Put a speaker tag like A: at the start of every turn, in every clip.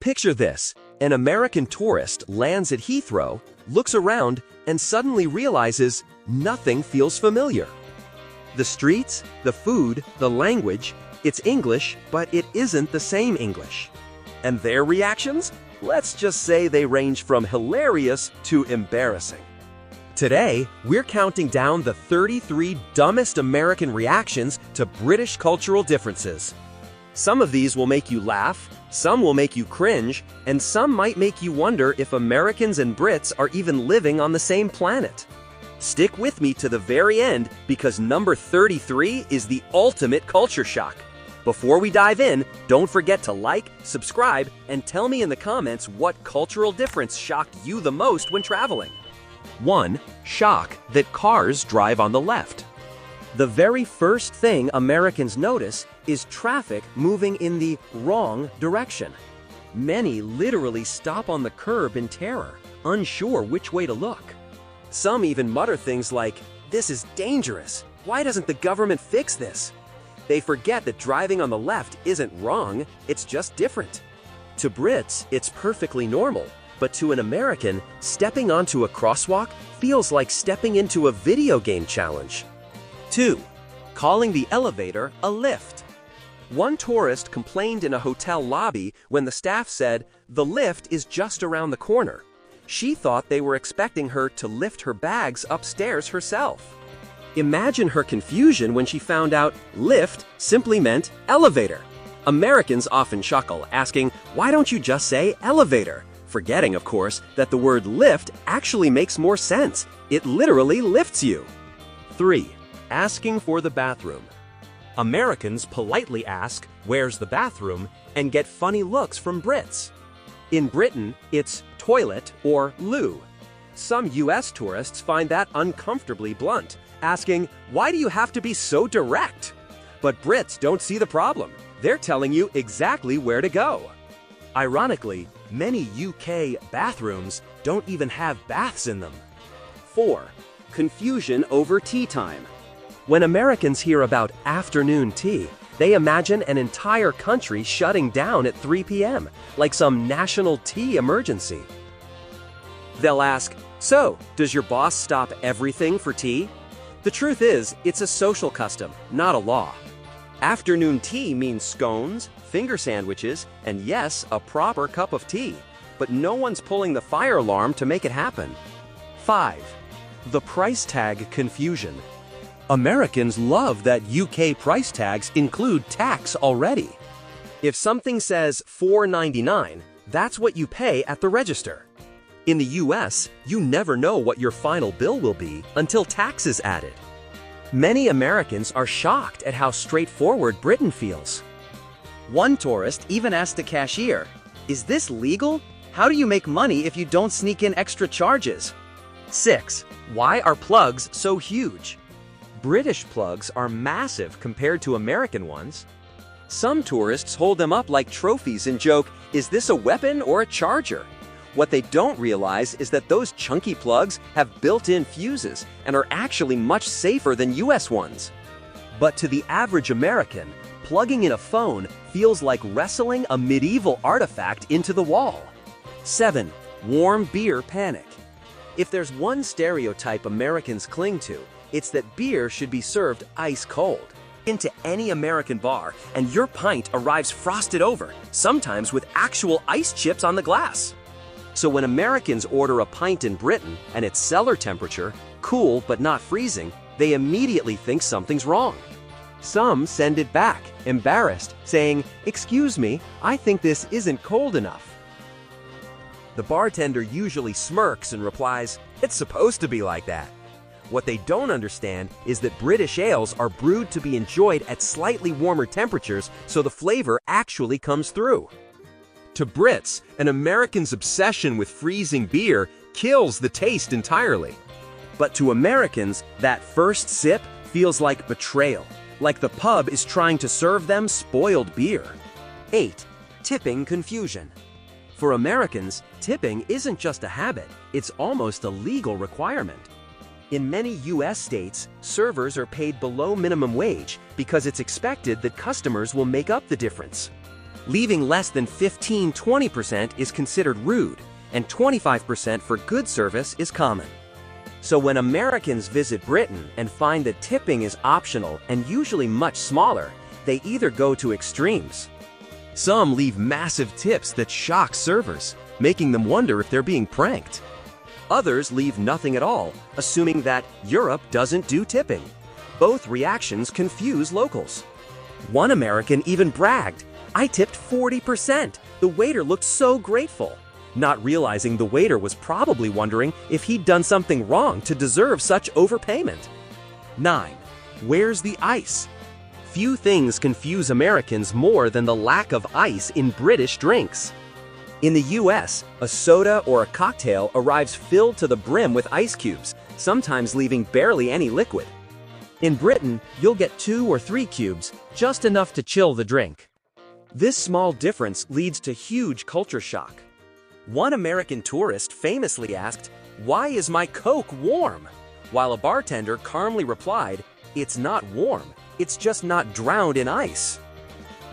A: Picture this: an American tourist lands at Heathrow, looks around, and suddenly realizes nothing feels familiar. The streets, the food, the language, it's English, but it isn't the same English. And their reactions? Let's just say they range from hilarious to embarrassing. Today, we're counting down the 33 dumbest American reactions to British cultural differences. Some of these will make you laugh, some will make you cringe, and some might make you wonder if Americans and Brits are even living on the same planet. Stick with me to the very end because number 33 is the ultimate culture shock. Before we dive in, don't forget to like, subscribe, and tell me in the comments what cultural difference shocked you the most when traveling. 1. Shock that cars drive on the left. The very first thing Americans notice is traffic moving in the wrong direction. Many literally stop on the curb in terror, unsure which way to look. Some even mutter things like, "This is dangerous. Why doesn't the government fix this?" They forget that driving on the left isn't wrong, it's just different. To Brits, it's perfectly normal, but to an American, stepping onto a crosswalk feels like stepping into a video game challenge. 2. Calling the elevator a lift. One tourist complained in a hotel lobby when the staff said, "The lift is just around the corner." She thought they were expecting her to lift her bags upstairs herself. Imagine her confusion when she found out lift simply meant elevator. Americans often chuckle, asking, "Why don't you just say elevator?" Forgetting, of course, that the word lift actually makes more sense. It literally lifts you. 3. Asking for the bathroom. Americans politely ask, "Where's the bathroom?" and get funny looks from Brits. In Britain, it's toilet or loo. Some US tourists find that uncomfortably blunt, asking, "Why do you have to be so direct?" But Brits don't see the problem. They're telling you exactly where to go. Ironically, many UK bathrooms don't even have baths in them. 4. Confusion over tea time. When Americans hear about afternoon tea, they imagine an entire country shutting down at 3 p.m., like some national tea emergency. They'll ask, "So, does your boss stop everything for tea?" The truth is, it's a social custom, not a law. Afternoon tea means scones, finger sandwiches, and yes, a proper cup of tea. But no one's pulling the fire alarm to make it happen. 5. The price tag confusion. Americans love that UK price tags include tax already. If something says $4.99, that's what you pay at the register. In the US, you never know what your final bill will be until tax is added. Many Americans are shocked at how straightforward Britain feels. One tourist even asked the cashier, "Is this legal? How do you make money if you don't sneak in extra charges?" 6. Why are plugs so huge? British plugs are massive compared to American ones. Some tourists hold them up like trophies and joke, "Is this a weapon or a charger?" What they don't realize is that those chunky plugs have built-in fuses and are actually much safer than US ones. But to the average American, plugging in a phone feels like wrestling a medieval artifact into the wall. 7. Warm beer panic. If there's one stereotype Americans cling to, it's that beer should be served ice cold. Into any American bar, and your pint arrives frosted over, sometimes with actual ice chips on the glass. So when Americans order a pint in Britain and it's cellar temperature, cool but not freezing, they immediately think something's wrong. Some send it back, embarrassed, saying, "Excuse me, I think this isn't cold enough." The bartender usually smirks and replies, "It's supposed to be like that." What they don't understand is that British ales are brewed to be enjoyed at slightly warmer temperatures, so the flavor actually comes through. To Brits, an American's obsession with freezing beer kills the taste entirely. But to Americans, that first sip feels like betrayal, like the pub is trying to serve them spoiled beer. 8. Tipping confusion. For Americans, tipping isn't just a habit, it's almost a legal requirement. In many US states, servers are paid below minimum wage because it's expected that customers will make up the difference. Leaving less than 15–20% is considered rude, and 25% for good service is common. So when Americans visit Britain and find that tipping is optional and usually much smaller, they either go to extremes. Some leave massive tips that shock servers, making them wonder if they're being pranked. Others leave nothing at all, assuming that Europe doesn't do tipping. Both reactions confuse locals. One American even bragged, "I tipped 40%. The waiter looked so grateful," not realizing the waiter was probably wondering if he'd done something wrong to deserve such overpayment. 9. Where's the ice? Few things confuse Americans more than the lack of ice in British drinks. In the US, a soda or a cocktail arrives filled to the brim with ice cubes, sometimes leaving barely any liquid. In Britain, you'll get 2 or 3 cubes, just enough to chill the drink. This small difference leads to huge culture shock. One American tourist famously asked, "Why is my Coke warm?" While a bartender calmly replied, "It's not warm, it's just not drowned in ice."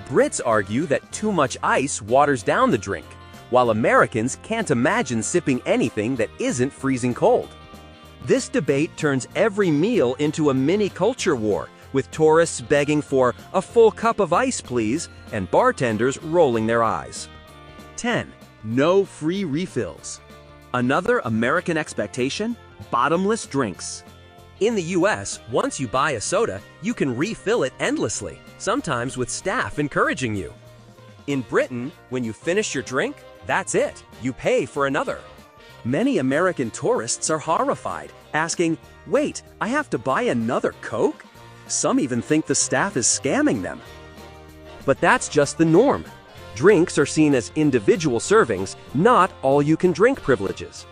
A: Brits argue that too much ice waters down the drink, while Americans can't imagine sipping anything that isn't freezing cold. This debate turns every meal into a mini culture war, with tourists begging for "a full cup of ice, please," and bartenders rolling their eyes. 10. No free refills. Another American expectation: bottomless drinks. In the US, once you buy a soda, you can refill it endlessly, sometimes with staff encouraging you. In Britain, when you finish your drink, that's it, you pay for another. Many American tourists are horrified, asking, "Wait, I have to buy another Coke?" Some even think the staff is scamming them. But that's just the norm. Drinks are seen as individual servings, not all-you-can-drink privileges.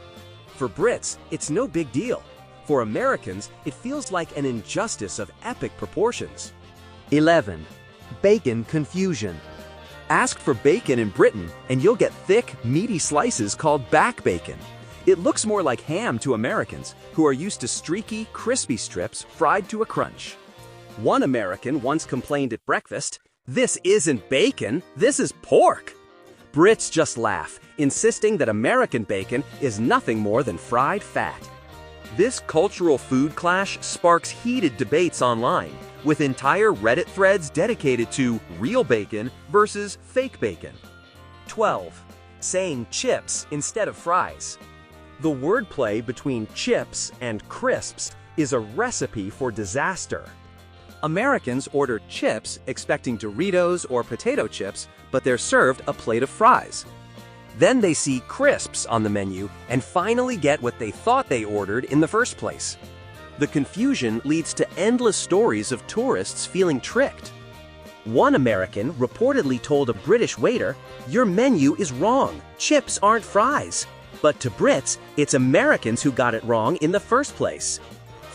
A: For Brits, it's no big deal. For Americans, it feels like an injustice of epic proportions. 11. Bacon confusion. Ask for bacon in Britain, and you'll get thick, meaty slices called back bacon. It looks more like ham to Americans, who are used to streaky, crispy strips fried to a crunch. One American once complained at breakfast, "This isn't bacon, this is pork." Brits just laugh, insisting that American bacon is nothing more than fried fat. This cultural food clash sparks heated debates online, with entire Reddit threads dedicated to real bacon versus fake bacon. 12. Saying chips instead of fries. The wordplay between chips and crisps is a recipe for disaster. Americans order chips expecting Doritos or potato chips, but they're served a plate of fries. Then they see crisps on the menu and finally get what they thought they ordered in the first place. The confusion leads to endless stories of tourists feeling tricked. One American reportedly told a British waiter, "Your menu is wrong, chips aren't fries." But to Brits, it's Americans who got it wrong in the first place.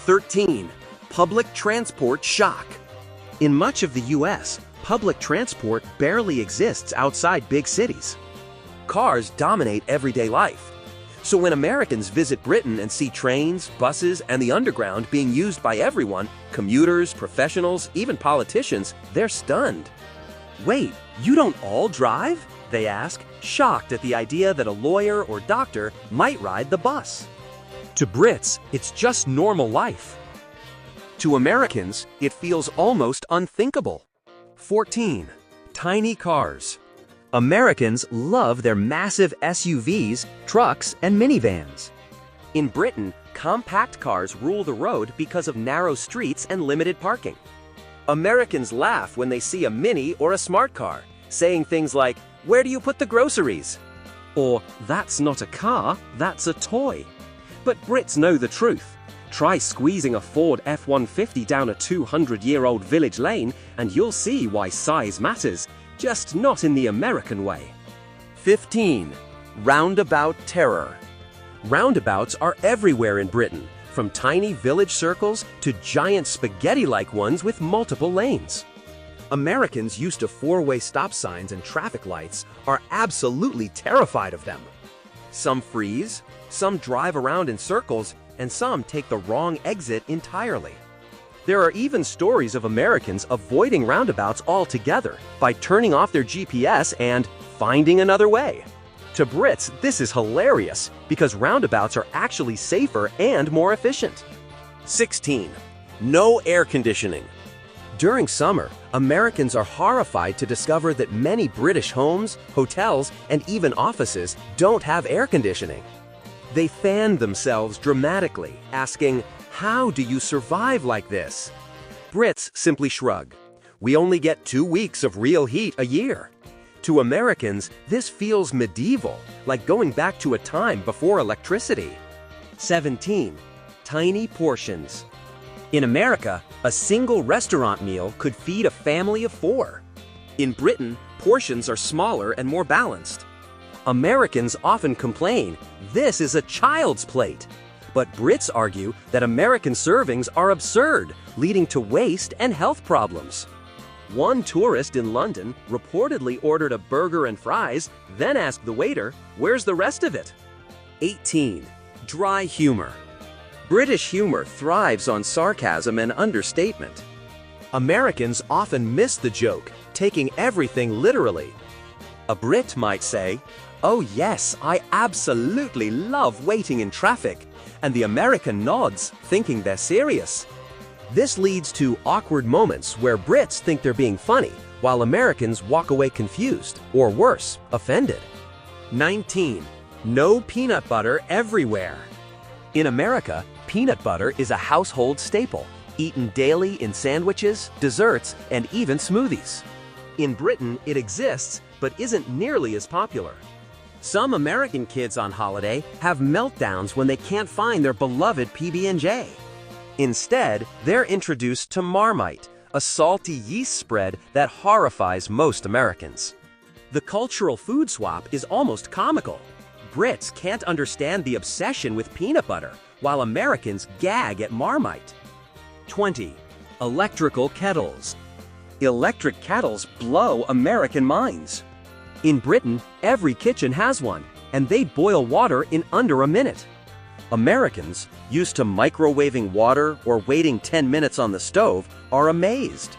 A: 13. Public transport shock. In much of the US, public transport barely exists outside big cities. Cars dominate everyday life. So when Americans visit Britain and see trains, buses, and the underground being used by everyone, commuters, professionals, even politicians, they're stunned. "Wait, you don't all drive?" they ask, shocked at the idea that a lawyer or doctor might ride the bus. To Brits, it's just normal life. To Americans, it feels almost unthinkable. 14. Tiny cars. Americans love their massive SUVs, trucks, and minivans. In Britain, compact cars rule the road because of narrow streets and limited parking. Americans laugh when they see a mini or a smart car, saying things like, "Where do you put the groceries?" Or, "That's not a car, that's a toy." But Brits know the truth. Try squeezing a Ford F-150 down a 200-year-old village lane and you'll see why size matters, just not in the American way. 15. Roundabout terror. Roundabouts are everywhere in Britain, from tiny village circles to giant spaghetti-like ones with multiple lanes. Americans used to four-way stop signs and traffic lights are absolutely terrified of them. Some freeze, some drive around in circles, and some take the wrong exit entirely. There are even stories of Americans avoiding roundabouts altogether by turning off their GPS and finding another way. To Brits, this is hilarious because roundabouts are actually safer and more efficient. 16. No air conditioning. During summer, Americans are horrified to discover that many British homes, hotels, and even offices don't have air conditioning. They fan themselves dramatically, asking, "How do you survive like this?" Brits simply shrug. We only get 2 weeks of real heat a year. To Americans, this feels medieval, like going back to a time before electricity. 17. Tiny portions. In America, a single restaurant meal could feed a family of 4. In Britain, portions are smaller and more balanced. Americans often complain, "This is a child's plate." But Brits argue that American servings are absurd, leading to waste and health problems. One tourist in London reportedly ordered a burger and fries, then asked the waiter, "Where's the rest of it?" 18. Dry humor. British humor thrives on sarcasm and understatement. Americans often miss the joke, taking everything literally. A Brit might say, "Oh yes, I absolutely love waiting in traffic," and the American nods, thinking they're serious. This leads to awkward moments where Brits think they're being funny, while Americans walk away confused, or worse, offended. 19. No peanut butter everywhere. In America, peanut butter is a household staple, eaten daily in sandwiches, desserts, and even smoothies. In Britain, it exists, but isn't nearly as popular. Some American kids on holiday have meltdowns when they can't find their beloved PB&J. Instead, they're introduced to Marmite, a salty yeast spread that horrifies most Americans. The cultural food swap is almost comical. Brits can't understand the obsession with peanut butter, while Americans gag at Marmite. 20. Electrical kettles. Electric kettles blow American minds. In Britain, every kitchen has one, and they boil water in under a minute. Americans, used to microwaving water or waiting 10 minutes on the stove, are amazed.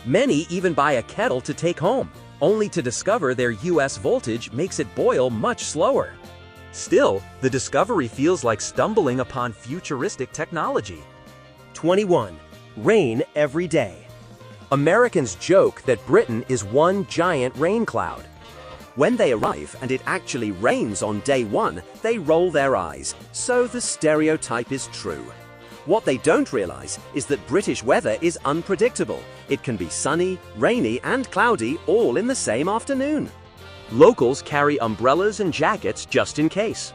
A: Many even buy a kettle to take home, only to discover their US voltage makes it boil much slower. Still, the discovery feels like stumbling upon futuristic technology. 21. Rain every day. Americans joke that Britain is one giant rain cloud. When they arrive and it actually rains on day 1, they roll their eyes, so the stereotype is true. What they don't realize is that British weather is unpredictable. It can be sunny, rainy, and cloudy all in the same afternoon. Locals carry umbrellas and jackets just in case.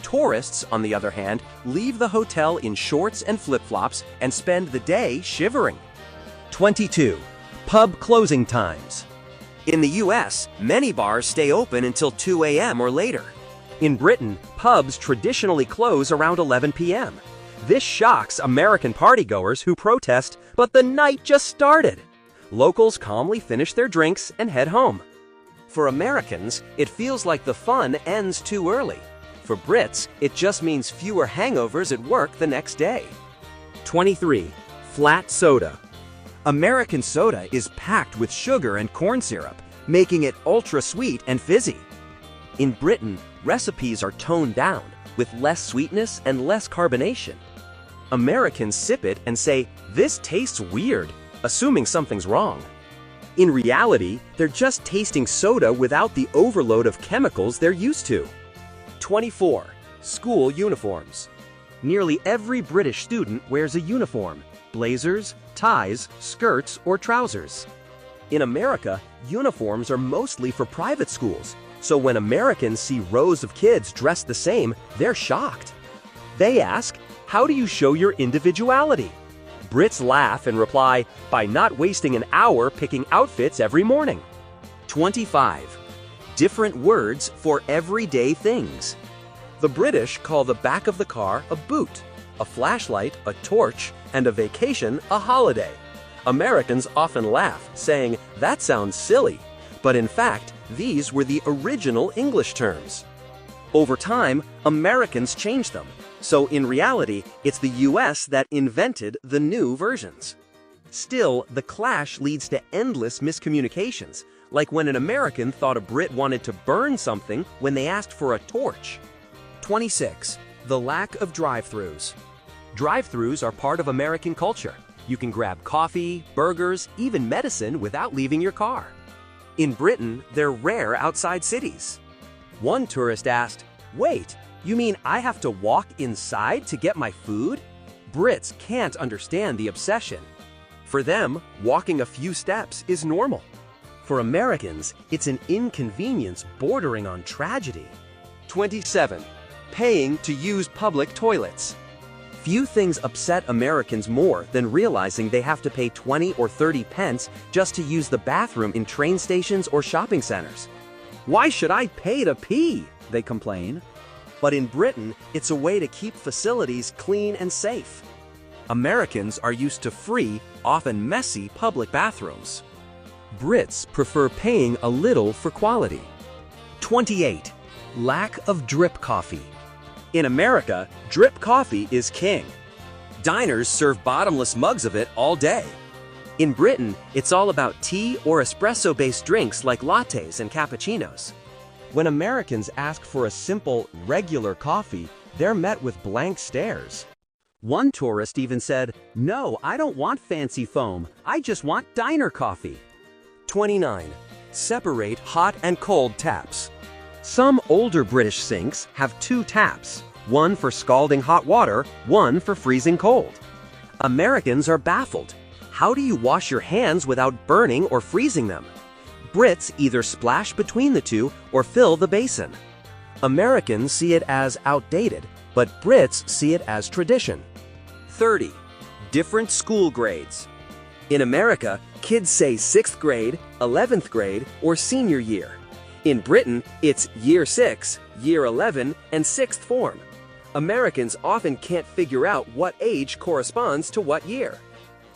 A: Tourists, on the other hand, leave the hotel in shorts and flip-flops and spend the day shivering. 22. Pub closing times. In the US, many bars stay open until 2 a.m. or later. In Britain, pubs traditionally close around 11 p.m. This shocks American partygoers who protest, but the night just started. Locals calmly finish their drinks and head home. For Americans, it feels like the fun ends too early. For Brits, it just means fewer hangovers at work the next day. 23. Flat soda. American soda is packed with sugar and corn syrup, making it ultra-sweet and fizzy. In Britain, recipes are toned down, with less sweetness and less carbonation. Americans sip it and say, "This tastes weird," assuming something's wrong. In reality, they're just tasting soda without the overload of chemicals they're used to. 24. School uniforms. Nearly every British student wears a uniform: blazers, ties, skirts, or trousers. In America, uniforms are mostly for private schools, so when Americans see rows of kids dressed the same, they're shocked. They ask, "How do you show your individuality?" Brits laugh and reply, "By not wasting an hour picking outfits every morning." 25. Different words for everyday things. The British call the back of the car a boot, a flashlight a torch, and a vacation a holiday. Americans often laugh, saying, "That sounds silly," but in fact, these were the original English terms. Over time, Americans changed them, So in reality, it's the US that invented the new versions. Still, the clash leads to endless miscommunications, like when an American thought a Brit wanted to burn something when they asked for a torch. 26. The lack of drive-thrus. Drive-thrus are part of American culture. You can grab coffee, burgers, even medicine without leaving your car. In Britain, they're rare outside cities. One tourist asked, "Wait, you mean I have to walk inside to get my food?" Brits can't understand the obsession. For them, walking a few steps is normal. For Americans, it's an inconvenience bordering on tragedy. 27. Paying to use public toilets. Few things upset Americans more than realizing they have to pay 20 or 30 pence just to use the bathroom in train stations or shopping centers. "Why should I pay to pee?" they complain. But in Britain, it's a way to keep facilities clean and safe. Americans are used to free, often messy public bathrooms. Brits prefer paying a little for quality. 28. Lack of drip coffee. In America, drip coffee is king. Diners serve bottomless mugs of it all day. In Britain, it's all about tea or espresso-based drinks like lattes and cappuccinos. When Americans ask for a simple, regular coffee, they're met with blank stares. One tourist even said, "No, I don't want fancy foam. I just want diner coffee." 29. Separate hot and cold taps. Some older British sinks have two taps, one for scalding hot water, one for freezing cold. Americans are baffled. How do you wash your hands without burning or freezing them? Brits either splash between the two or fill the basin. Americans see it as outdated, but Brits see it as tradition. 30. Different school grades. In America, kids say 6th grade, 11th grade, or senior year. In Britain, it's year 6, year 11, and 6th form. Americans often can't figure out what age corresponds to what year.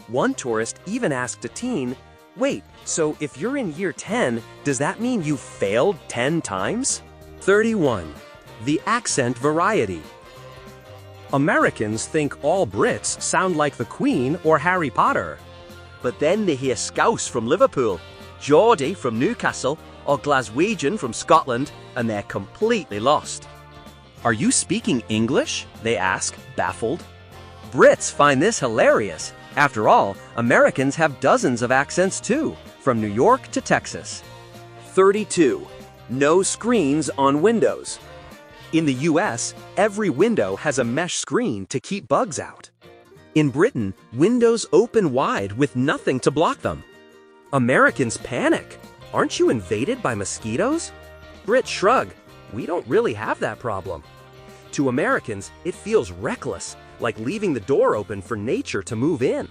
A: One tourist even asked a teen, "Wait, so if you're in year 10, does that mean you failed 10 times? 31. The accent variety. Americans think all Brits sound like the Queen or Harry Potter. But then they hear Scouse from Liverpool, Geordie from Newcastle, or Glaswegian from Scotland, and they're completely lost. "Are you speaking English?" they ask, baffled. Brits find this hilarious. After all, Americans have dozens of accents too, from New York to Texas. 32. No screens on windows. In the US, every window has a mesh screen to keep bugs out. In Britain, windows open wide with nothing to block them. Americans panic. "Aren't you invaded by mosquitoes?" Brits shrug. "We don't really have that problem." To Americans, it feels reckless, like leaving the door open for nature to move in.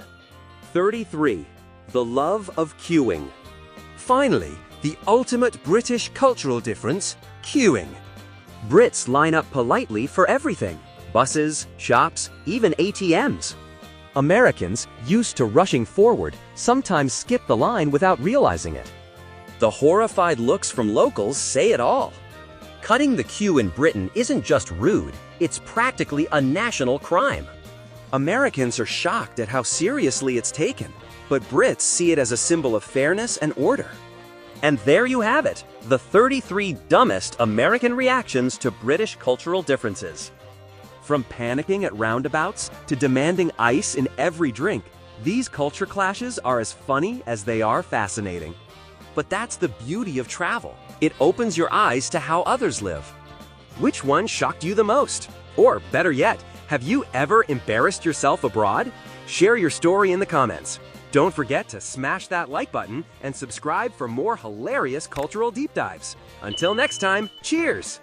A: 33. The love of queuing. Finally, the ultimate British cultural difference, queuing. Brits line up politely for everything: buses, shops, even ATMs. Americans, used to rushing forward, sometimes skip the line without realizing it. The horrified looks from locals say it all. Cutting the queue in Britain isn't just rude, it's practically a national crime. Americans are shocked at how seriously it's taken, but Brits see it as a symbol of fairness and order. And there you have it, the 33 dumbest American reactions to British cultural differences. From panicking at roundabouts to demanding ice in every drink, these culture clashes are as funny as they are fascinating. But that's the beauty of travel. It opens your eyes to how others live. Which one shocked you the most? Or better yet, have you ever embarrassed yourself abroad? Share your story in the comments. Don't forget to smash that like button and subscribe for more hilarious cultural deep dives. Until next time, cheers!